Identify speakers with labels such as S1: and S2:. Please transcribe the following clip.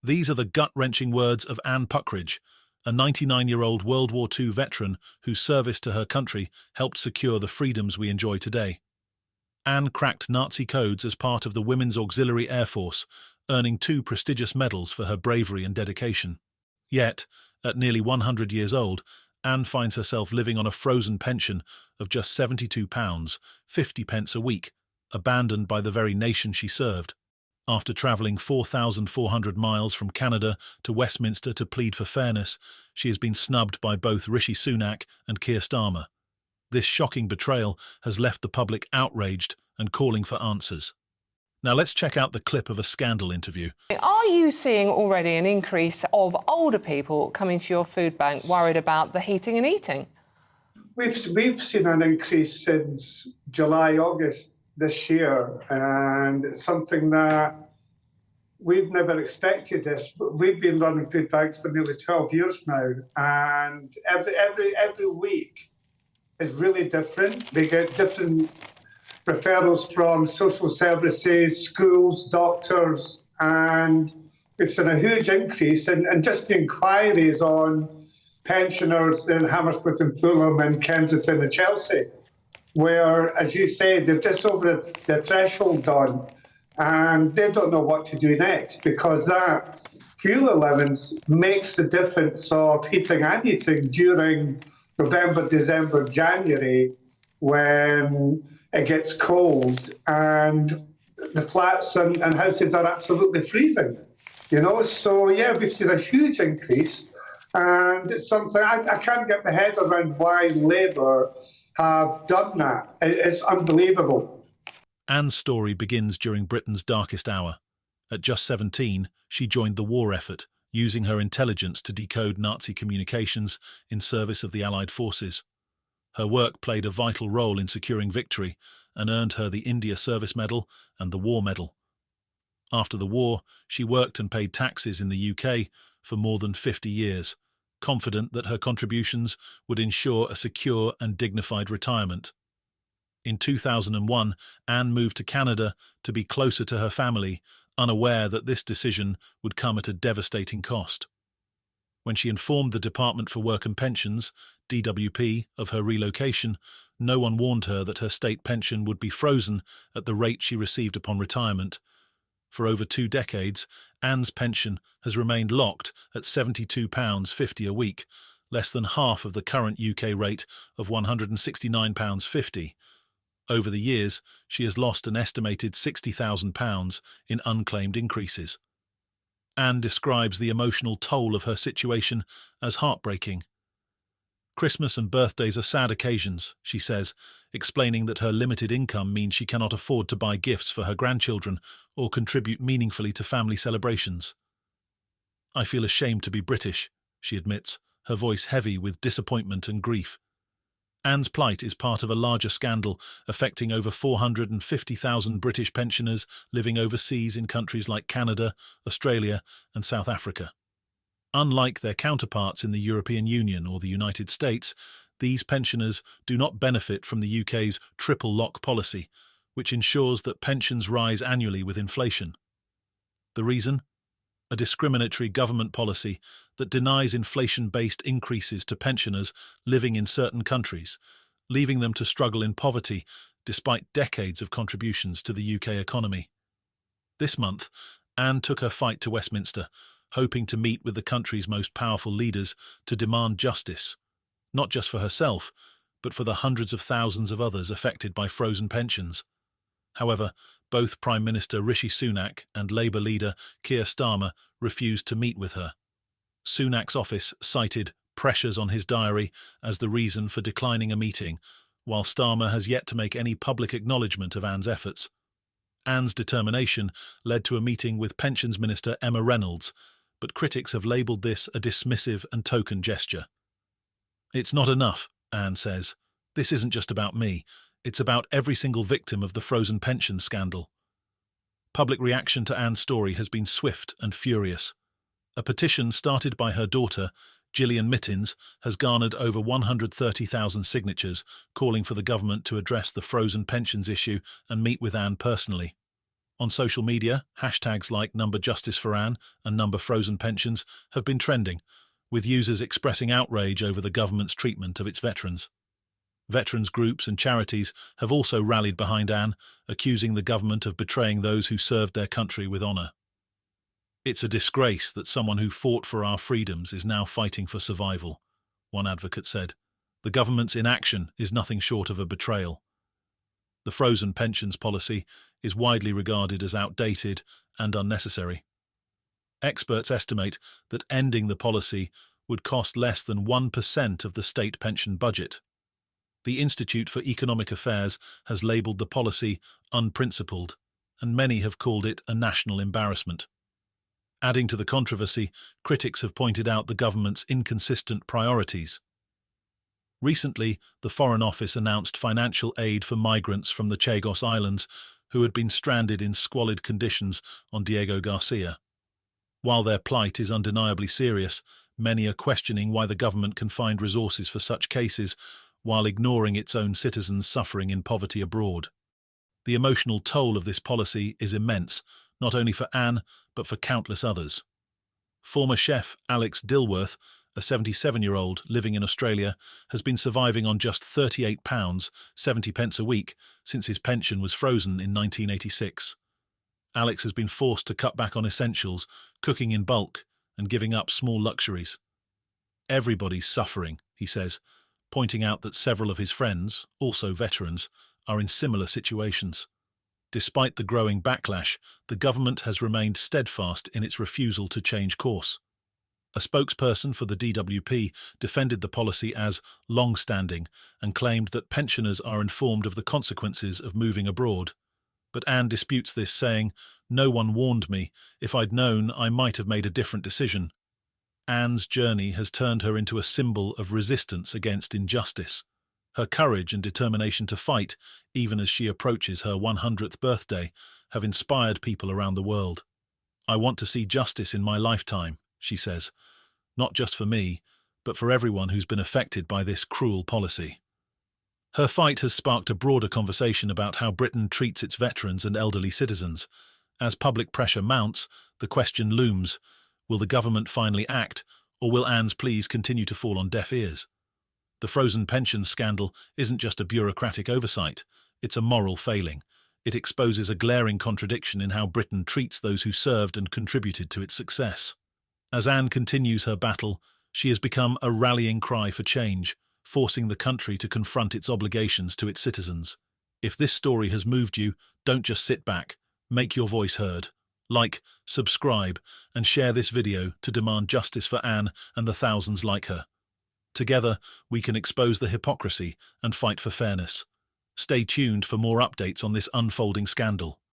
S1: These are the gut-wrenching words of Anne Puckridge, a 99-year-old World War II veteran whose service to her country helped secure the freedoms we enjoy today. Anne cracked Nazi codes as part of the Women's Auxiliary Air Force, earning 2 prestigious medals for her bravery and dedication. Yet, at nearly 100 years old, Anne finds herself living on a frozen pension of just £72, 50 pence a week, abandoned by the very nation she served. After travelling 4,400 miles from Canada to Westminster to plead for fairness, she has been snubbed by both Rishi Sunak and Keir Starmer. This shocking betrayal has left the public outraged and calling for answers. Now let's check out the clip of a Scandal interview.
S2: Are you seeing already an increase of older people coming to your food bank worried about the heating and eating?
S3: We've seen an increase since July, August this year, and it's something that we've never expected this. We've been running food banks for nearly 12 years now, and every week is really different. We get different referrals from social services, schools, doctors, and we've seen a huge increase in just the inquiries on pensioners in Hammersmith and Fulham and Kensington and Chelsea, where, as you say, they're just over the threshold done, and they don't know what to do next, because that fuel allowance makes the difference of heating and eating during November, December, January, when it gets cold and the flats and houses are absolutely freezing. So yeah, we've seen a huge increase, and it's something I can't get my head around why Labour have done that. It's unbelievable.
S1: Anne's story begins during Britain's darkest hour. At just 17, she joined the war effort, using her intelligence to decode Nazi communications in service of the Allied forces. Her work played a vital role in securing victory and earned her the India Service Medal and the War Medal. After the war, she worked and paid taxes in the UK for more than 50 years, confident that her contributions would ensure a secure and dignified retirement. In 2001, Anne moved to Canada to be closer to her family, unaware that this decision would come at a devastating cost. When she informed the Department for Work and Pensions, DWP, of her relocation, no one warned her that her state pension would be frozen at the rate she received upon retirement. For over 2 decades, Anne's pension has remained locked at £72.50 a week, less than half of the current UK rate of £169.50. Over the years, she has lost an estimated £60,000 in unclaimed increases. Anne describes the emotional toll of her situation as heartbreaking. Christmas and birthdays are sad occasions, she says, explaining that her limited income means she cannot afford to buy gifts for her grandchildren or contribute meaningfully to family celebrations. "I feel ashamed to be British," she admits, her voice heavy with disappointment and grief. Anne's plight is part of a larger scandal affecting over 450,000 British pensioners living overseas in countries like Canada, Australia, and South Africa. Unlike their counterparts in the European Union or the United States, these pensioners do not benefit from the UK's triple lock policy, which ensures that pensions rise annually with inflation. The reason? A discriminatory government policy that denies inflation-based increases to pensioners living in certain countries, leaving them to struggle in poverty despite decades of contributions to the UK economy. This month, Anne took her fight to Westminster, hoping to meet with the country's most powerful leaders to demand justice, not just for herself, but for the hundreds of thousands of others affected by frozen pensions. However, both Prime Minister Rishi Sunak and Labour leader Keir Starmer refused to meet with her. Sunak's office cited pressures on his diary as the reason for declining a meeting, while Starmer has yet to make any public acknowledgement of Anne's efforts. Anne's determination led to a meeting with Pensions Minister Emma Reynolds, but critics have labelled this a dismissive and token gesture. "It's not enough," Anne says. "This isn't just about me. It's about every single victim of the frozen pension scandal." Public reaction to Anne's story has been swift and furious. A petition started by her daughter, Gillian Mittins, has garnered over 130,000 signatures, calling for the government to address the frozen pensions issue and meet with Anne personally. On social media, hashtags like #JusticeForAnne and #FrozenPensions have been trending, with users expressing outrage over the government's treatment of its veterans. Veterans groups and charities have also rallied behind Anne, accusing the government of betraying those who served their country with honour. "It's a disgrace that someone who fought for our freedoms is now fighting for survival," one advocate said. "The government's inaction is nothing short of a betrayal." The frozen pensions policy is widely regarded as outdated and unnecessary. Experts estimate that ending the policy would cost less than 1% of the state pension budget. The Institute for Economic Affairs has labelled the policy unprincipled, and many have called it a national embarrassment. Adding to the controversy, critics have pointed out the government's inconsistent priorities. Recently, the Foreign Office announced financial aid for migrants from the Chagos Islands who had been stranded in squalid conditions on Diego Garcia. While their plight is undeniably serious, many are questioning why the government can find resources for such cases while ignoring its own citizens suffering in poverty abroad. The emotional toll of this policy is immense, not only for Anne, but for countless others. Former chef Alex Dilworth, a 77-year-old living in Australia, has been surviving on just £38.70 a week since his pension was frozen in 1986. Alex has been forced to cut back on essentials, cooking in bulk, and giving up small luxuries. "Everybody's suffering," he says, pointing out that several of his friends, also veterans, are in similar situations. Despite the growing backlash, the government has remained steadfast in its refusal to change course. A spokesperson for the DWP defended the policy as long-standing and claimed that pensioners are informed of the consequences of moving abroad. But Anne disputes this, saying, "No one warned me. If I'd known, I might have made a different decision." Anne's journey has turned her into a symbol of resistance against injustice. Her courage and determination to fight, even as she approaches her 100th birthday, have inspired people around the world. "I want to see justice in my lifetime," she says, "not just for me, but for everyone who's been affected by this cruel policy." Her fight has sparked a broader conversation about how Britain treats its veterans and elderly citizens. As public pressure mounts, the question looms: will the government finally act, or will Anne's pleas continue to fall on deaf ears? The frozen pensions scandal isn't just a bureaucratic oversight, it's a moral failing. It exposes a glaring contradiction in how Britain treats those who served and contributed to its success. As Anne continues her battle, she has become a rallying cry for change, forcing the country to confront its obligations to its citizens. If this story has moved you, don't just sit back. Make your voice heard. Like, subscribe, and share this video to demand justice for Anne and the thousands like her. Together, we can expose the hypocrisy and fight for fairness. Stay tuned for more updates on this unfolding scandal.